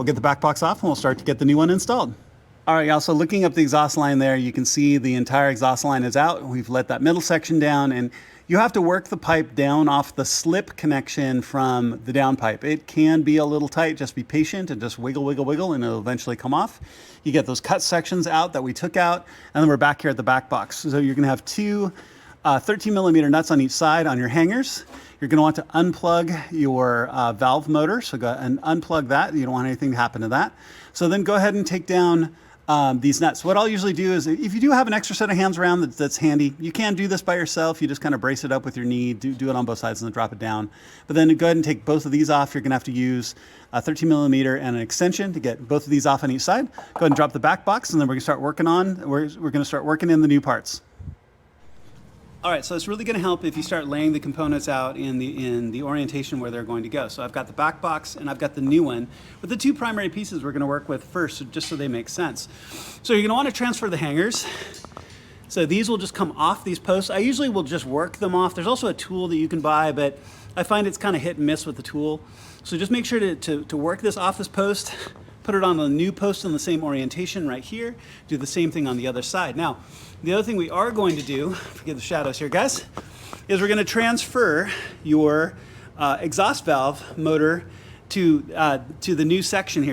we'll get the back box off and we'll start to get the new one installed. All right, y'all, so looking up the exhaust line there, you can see the entire exhaust line is out. We've let that middle section down, and you have to work the pipe down off the slip connection from the downpipe. It can be a little tight, just be patient and just wiggle, wiggle, wiggle, and it'll eventually come off. You get those cut sections out that we took out, and then we're back here at the back box. So you're gonna have two 13 millimeter nuts on each side on your hangers. You're gonna want to unplug your valve motor. So go and unplug that. You don't want anything to happen to that. So then go ahead and take down these nuts. What I'll usually do is, if you do have an extra set of hands around that's handy, you can do this by yourself. You just kind of brace it up with your knee, do it on both sides and then drop it down. But then go ahead and take both of these off. You're gonna have to use a 13 millimeter and an extension to get both of these off on each side. Go ahead and drop the back box, and then we're gonna start working in the new parts. All right, so it's really gonna help if you start laying the components out in the orientation where they're going to go. So I've got the back box and I've got the new one, but the two primary pieces we're gonna work with first, just so they make sense. So you're gonna wanna transfer the hangers. So these will just come off these posts. I usually will just work them off. There's also a tool that you can buy, but I find it's kind of hit and miss with the tool. So just make sure to work this off this post, put it on the new post in the same orientation right here, do the same thing on the other side. Now, the other thing we are going to do, forget the shadows here, guys, is we're going to transfer your exhaust valve motor to the new section here.